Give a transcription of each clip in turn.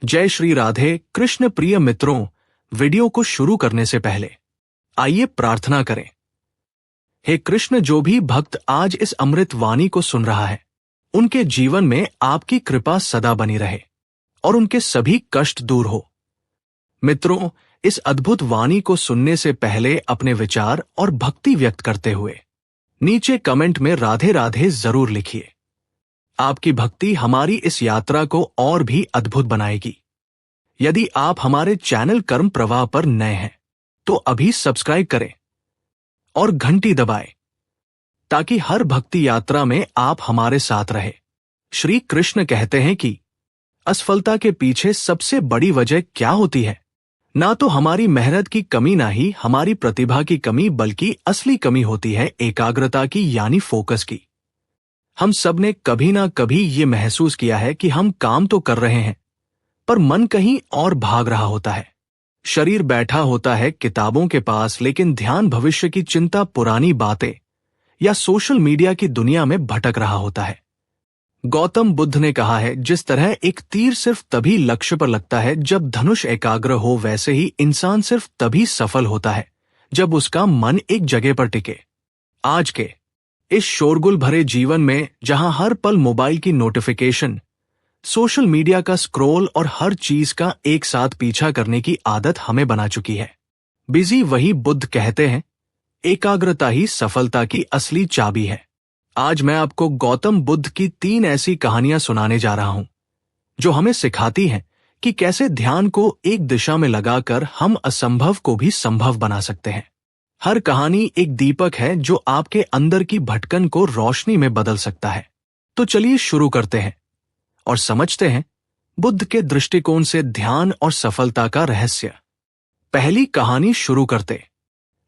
जय श्री राधे कृष्ण। प्रिय मित्रों, वीडियो को शुरू करने से पहले आइए प्रार्थना करें। हे कृष्ण, जो भी भक्त आज इस अमृत वाणी को सुन रहा है, उनके जीवन में आपकी कृपा सदा बनी रहे और उनके सभी कष्ट दूर हो। मित्रों, इस अद्भुत वाणी को सुनने से पहले अपने विचार और भक्ति व्यक्त करते हुए नीचे कमेंट में राधे राधे जरूर लिखिए। आपकी भक्ति हमारी इस यात्रा को और भी अद्भुत बनाएगी। यदि आप हमारे चैनल कर्म प्रवाह पर नए हैं तो अभी सब्सक्राइब करें और घंटी दबाएं ताकि हर भक्ति यात्रा में आप हमारे साथ रहे। श्री कृष्ण कहते हैं कि असफलता के पीछे सबसे बड़ी वजह क्या होती है? ना तो हमारी मेहनत की कमी, ना ही हमारी प्रतिभा की कमी, बल्कि असली कमी होती है एकाग्रता की, यानी फोकस की। हम सब ने कभी ना कभी ये महसूस किया है कि हम काम तो कर रहे हैं पर मन कहीं और भाग रहा होता है। शरीर बैठा होता है किताबों के पास, लेकिन ध्यान भविष्य की चिंता, पुरानी बातें या सोशल मीडिया की दुनिया में भटक रहा होता है। गौतम बुद्ध ने कहा है, जिस तरह एक तीर सिर्फ तभी लक्ष्य पर लगता है जब धनुष एकाग्र हो, वैसे ही इंसान सिर्फ तभी सफल होता है जब उसका मन एक जगह पर टिके। आज के इस शोरगुल भरे जीवन में, जहां हर पल मोबाइल की नोटिफिकेशन, सोशल मीडिया का स्क्रॉल और हर चीज का एक साथ पीछा करने की आदत हमें बना चुकी है, बिजी वही बुद्ध कहते हैं, एकाग्रता ही सफलता की असली चाबी है। आज मैं आपको गौतम बुद्ध की 3 ऐसी कहानियां सुनाने जा रहा हूं जो हमें सिखाती हैं कि कैसे ध्यान को एक दिशा में लगाकर हम असंभव को भी संभव बना सकते हैं। हर कहानी एक दीपक है जो आपके अंदर की भटकन को रोशनी में बदल सकता है। तो चलिए शुरू करते हैं और समझते हैं बुद्ध के दृष्टिकोण से ध्यान और सफलता का रहस्य। पहली कहानी शुरू करते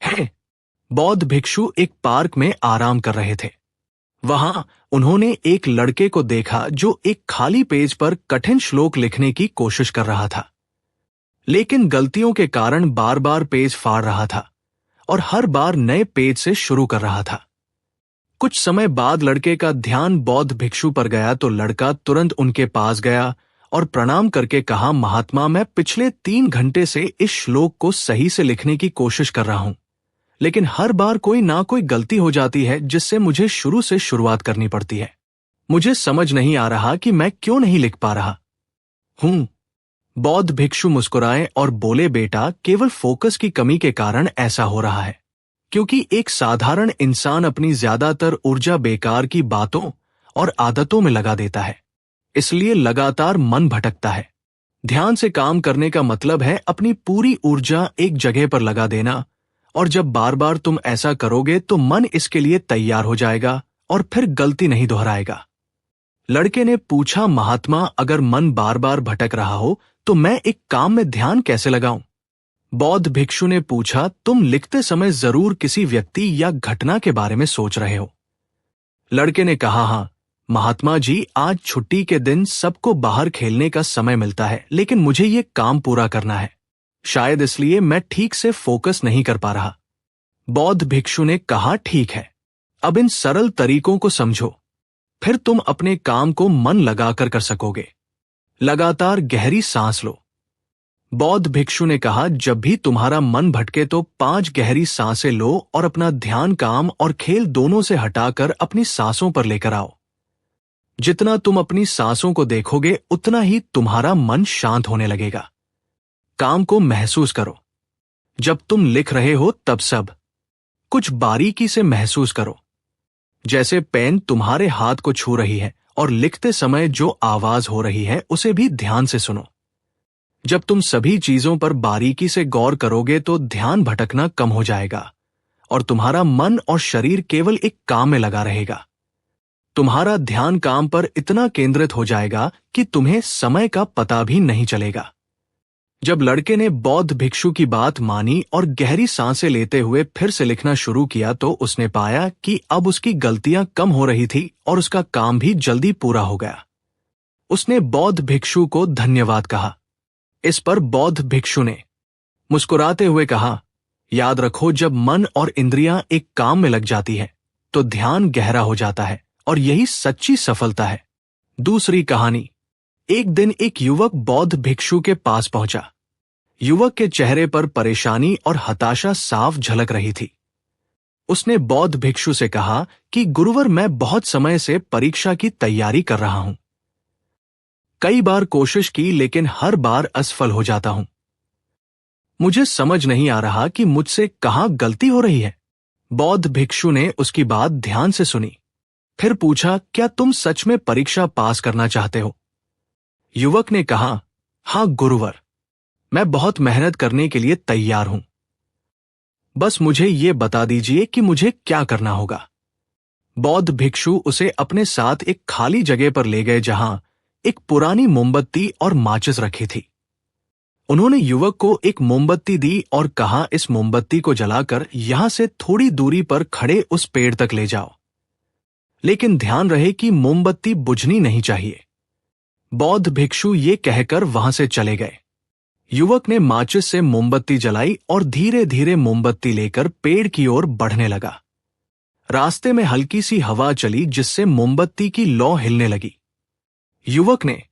हैं। बौद्ध भिक्षु एक पार्क में आराम कर रहे थे। वहां उन्होंने एक लड़के को देखा जो एक खाली पेज पर कठिन श्लोक लिखने की कोशिश कर रहा था, लेकिन गलतियों के कारण बार बार पेज फाड़ रहा था और हर बार नए पेज से शुरू कर रहा था। कुछ समय बाद लड़के का ध्यान बौद्ध भिक्षु पर गया तो लड़का तुरंत उनके पास गया और प्रणाम करके कहा, महात्मा, मैं पिछले 3 घंटे से इस श्लोक को सही से लिखने की कोशिश कर रहा हूं, लेकिन हर बार कोई ना कोई गलती हो जाती है जिससे मुझे शुरू से शुरुआत करनी पड़ती है। मुझे समझ नहीं आ रहा कि मैं क्यों नहीं लिख पा रहा हूं। बौद्ध भिक्षु मुस्कुराए और बोले, बेटा, केवल फोकस की कमी के कारण ऐसा हो रहा है, क्योंकि एक साधारण इंसान अपनी ज्यादातर ऊर्जा बेकार की बातों और आदतों में लगा देता है, इसलिए लगातार मन भटकता है। ध्यान से काम करने का मतलब है अपनी पूरी ऊर्जा एक जगह पर लगा देना, और जब बार बार तुम ऐसा करोगे तो मन इसके लिए तैयार हो जाएगा और फिर गलती नहीं दोहराएगा। लड़के ने पूछा, महात्मा, अगर मन बार बार भटक रहा हो तो मैं एक काम में ध्यान कैसे लगाऊं? बौद्ध भिक्षु ने पूछा, तुम लिखते समय जरूर किसी व्यक्ति या घटना के बारे में सोच रहे हो। लड़के ने कहा, हाँ महात्मा जी, आज छुट्टी के दिन सबको बाहर खेलने का समय मिलता है, लेकिन मुझे ये काम पूरा करना है, शायद इसलिए मैं ठीक से फोकस नहीं कर पा रहा। बौद्ध भिक्षु ने कहा, ठीक है, अब इन सरल तरीकों को समझो, फिर तुम अपने काम को मन लगाकर कर सकोगे। लगातार गहरी सांस लो। बौद्ध भिक्षु ने कहा, जब भी तुम्हारा मन भटके तो 5 गहरी सांसें लो और अपना ध्यान काम और खेल दोनों से हटाकर अपनी सांसों पर लेकर आओ। जितना तुम अपनी सांसों को देखोगे उतना ही तुम्हारा मन शांत होने लगेगा। काम को महसूस करो। जब तुम लिख रहे हो तब सब कुछ बारीकी से महसूस करो, जैसे पेन तुम्हारे हाथ को छू रही है, और लिखते समय जो आवाज हो रही है उसे भी ध्यान से सुनो। जब तुम सभी चीजों पर बारीकी से गौर करोगे तो ध्यान भटकना कम हो जाएगा और तुम्हारा मन और शरीर केवल एक काम में लगा रहेगा। तुम्हारा ध्यान काम पर इतना केंद्रित हो जाएगा कि तुम्हें समय का पता भी नहीं चलेगा। जब लड़के ने बौद्ध भिक्षु की बात मानी और गहरी सांसें लेते हुए फिर से लिखना शुरू किया तो उसने पाया कि अब उसकी गलतियां कम हो रही थी और उसका काम भी जल्दी पूरा हो गया। उसने बौद्ध भिक्षु को धन्यवाद कहा। इस पर बौद्ध भिक्षु ने मुस्कुराते हुए कहा, याद रखो, जब मन और इंद्रियां एक काम में लग जाती है तो ध्यान गहरा हो जाता है और यही सच्ची सफलता है। दूसरी कहानी। एक दिन एक युवक बौद्ध भिक्षु के पास पहुंचा। युवक के चेहरे पर परेशानी और हताशा साफ झलक रही थी। उसने बौद्ध भिक्षु से कहा कि गुरुवर, मैं बहुत समय से परीक्षा की तैयारी कर रहा हूं। कई बार कोशिश की लेकिन हर बार असफल हो जाता हूं। मुझे समझ नहीं आ रहा कि मुझसे कहां गलती हो रही है। बौद्ध भिक्षु ने उसकी बात ध्यान से सुनी, फिर पूछा, क्या तुम सच में परीक्षा पास करना चाहते हो? युवक ने कहा, हां गुरुवर, मैं बहुत मेहनत करने के लिए तैयार हूं। बस मुझे ये बता दीजिए कि मुझे क्या करना होगा। बौद्ध भिक्षु उसे अपने साथ एक खाली जगह पर ले गए जहां एक पुरानी मोमबत्ती और माचिस रखी थी। उन्होंने युवक को एक मोमबत्ती दी और कहा, इस मोमबत्ती को जलाकर यहां से थोड़ी दूरी पर खड़े उस पेड़ तक ले जाओ, लेकिन ध्यान रहे कि मोमबत्ती बुझनी नहीं चाहिए। बौद्ध भिक्षु ये कहकर वहां से चले गए। युवक ने माचिस से मोमबत्ती जलाई और धीरे धीरे मोमबत्ती लेकर पेड़ की ओर बढ़ने लगा। रास्ते में हल्की सी हवा चली जिससे मोमबत्ती की लौ हिलने लगी। युवक ने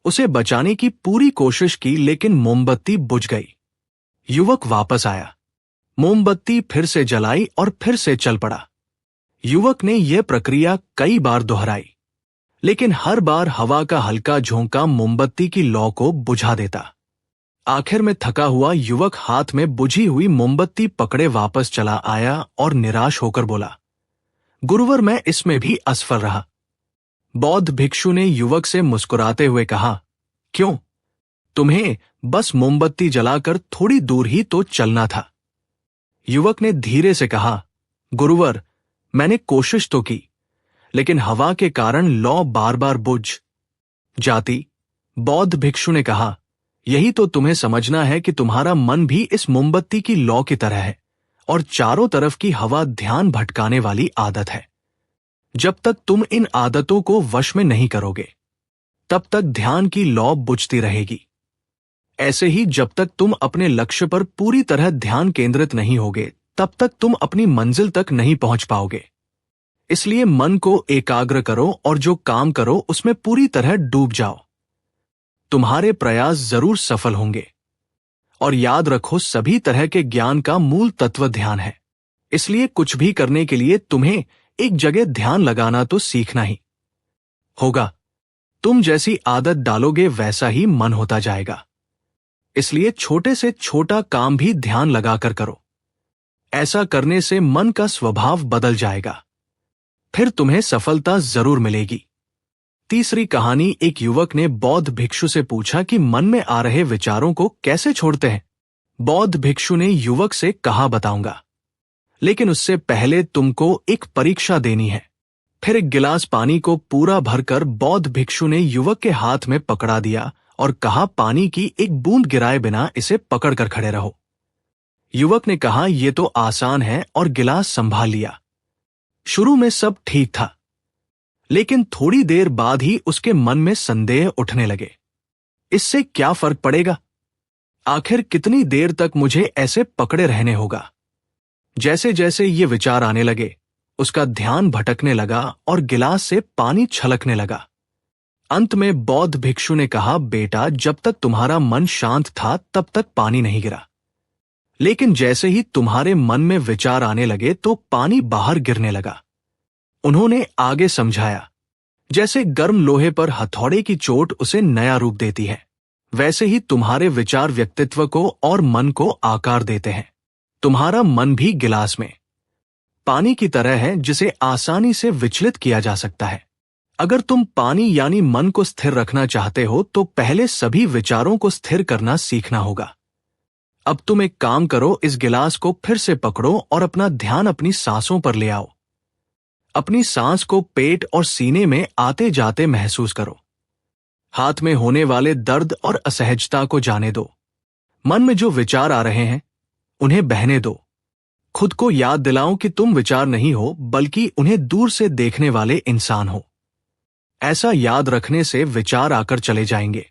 उसे बचाने की पूरी कोशिश की लेकिन मोमबत्ती बुझ गई। युवक वापस आया, मोमबत्ती फिर से जलाई और फिर से चल पड़ा। युवक ने यह प्रक्रिया कई बार दोहराई, लेकिन हर बार हवा का हल्का झोंका मोमबत्ती की लौ को बुझा देता। आखिर में थका हुआ युवक हाथ में बुझी हुई मोमबत्ती पकड़े वापस चला आया और निराश होकर बोला, गुरुवर, मैं इसमें भी असफल रहा। बौद्ध भिक्षु ने युवक से मुस्कुराते हुए कहा, क्यों? तुम्हें बस मोमबत्ती जलाकर थोड़ी दूर ही तो चलना था। युवक ने धीरे से कहा, गुरुवर, मैंने कोशिश तो की, लेकिन हवा के कारण लौ बार बार बुझ जाती। बौद्ध भिक्षु ने कहा, यही तो तुम्हें समझना है कि तुम्हारा मन भी इस मोमबत्ती की लौ की तरह है और चारों तरफ की हवा ध्यान भटकाने वाली आदत है। जब तक तुम इन आदतों को वश में नहीं करोगे, तब तक ध्यान की लौ बुझती रहेगी। ऐसे ही जब तक तुम अपने लक्ष्य पर पूरी तरह ध्यान केंद्रित नहीं होगे, तब तक तुम अपनी मंजिल तक नहीं पहुंच पाओगे। इसलिए मन को एकाग्र करो और जो काम करो उसमें पूरी तरह डूब जाओ। तुम्हारे प्रयास जरूर सफल होंगे। और याद रखो, सभी तरह के ज्ञान का मूल तत्व ध्यान है। इसलिए कुछ भी करने के लिए तुम्हें एक जगह ध्यान लगाना तो सीखना ही होगा। तुम जैसी आदत डालोगे वैसा ही मन होता जाएगा। इसलिए छोटे से छोटा काम भी ध्यान लगाकर करो। ऐसा करने से मन का स्वभाव बदल जाएगा, फिर तुम्हें सफलता जरूर मिलेगी। तीसरी कहानी, एक युवक ने बौद्ध भिक्षु से पूछा कि मन में आ रहे विचारों को कैसे छोड़ते हैं। बौद्ध भिक्षु ने युवक से कहा, बताऊंगा, लेकिन उससे पहले तुमको एक परीक्षा देनी है। फिर एक गिलास पानी को पूरा भरकर बौद्ध भिक्षु ने युवक के हाथ में पकड़ा दिया और कहा, पानी की एक बूंद गिराए बिना इसे पकड़कर खड़े रहो। युवक ने कहा, यह तो आसान है, और गिलास संभाल लिया। शुरू में सब ठीक था, लेकिन थोड़ी देर बाद ही उसके मन में संदेह उठने लगे। इससे क्या फर्क पड़ेगा? आखिर कितनी देर तक मुझे ऐसे पकड़े रहने होगा? जैसे जैसे ये विचार आने लगे, उसका ध्यान भटकने लगा और गिलास से पानी छलकने लगा। अंत में बौद्ध भिक्षु ने कहा, बेटा, जब तक तुम्हारा मन शांत था तब तक पानी नहीं गिरा, लेकिन जैसे ही तुम्हारे मन में विचार आने लगे तो पानी बाहर गिरने लगा। उन्होंने आगे समझाया, जैसे गर्म लोहे पर हथौड़े की चोट उसे नया रूप देती है, वैसे ही तुम्हारे विचार व्यक्तित्व को और मन को आकार देते हैं। तुम्हारा मन भी गिलास में पानी की तरह है जिसे आसानी से विचलित किया जा सकता है। अगर तुम पानी यानी मन को स्थिर रखना चाहते हो तो पहले सभी विचारों को स्थिर करना सीखना होगा। अब तुम एक काम करो, इस गिलास को फिर से पकड़ो और अपना ध्यान अपनी सांसों पर ले आओ। अपनी सांस को पेट और सीने में आते जाते महसूस करो। हाथ में होने वाले दर्द और असहजता को जाने दो। मन में जो विचार आ रहे हैं उन्हें बहने दो। खुद को याद दिलाओ कि तुम विचार नहीं हो, बल्कि उन्हें दूर से देखने वाले इंसान हो। ऐसा याद रखने से विचार आकर चले जाएंगे,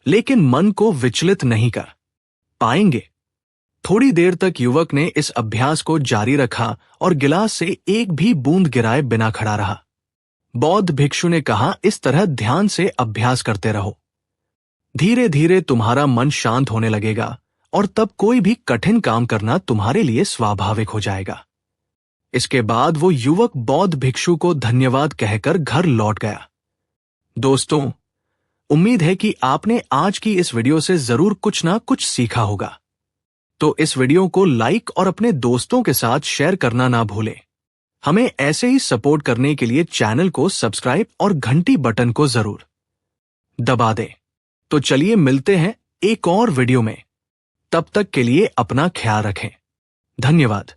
लेकिन मन को विचलित नहीं कर पाएंगे। थोड़ी देर तक युवक ने इस अभ्यास को जारी रखा और गिलास से एक भी बूंद गिराए बिना खड़ा रहा। बौद्ध भिक्षु ने कहा, इस तरह ध्यान से अभ्यास करते रहो। धीरे धीरे तुम्हारा मन शांत होने लगेगा और तब कोई भी कठिन काम करना तुम्हारे लिए स्वाभाविक हो जाएगा। इसके बाद वो युवक बौद्ध भिक्षु को धन्यवाद कहकर घर लौट गया। दोस्तों, उम्मीद है कि आपने आज की इस वीडियो से जरूर कुछ ना कुछ सीखा होगा। तो इस वीडियो को लाइक और अपने दोस्तों के साथ शेयर करना ना भूलें। हमें ऐसे ही सपोर्ट करने के लिए चैनल को सब्सक्राइब और घंटी बटन को जरूर दबा दें। तो चलिए मिलते हैं एक और वीडियो में। तब तक के लिए अपना ख्याल रखें। धन्यवाद।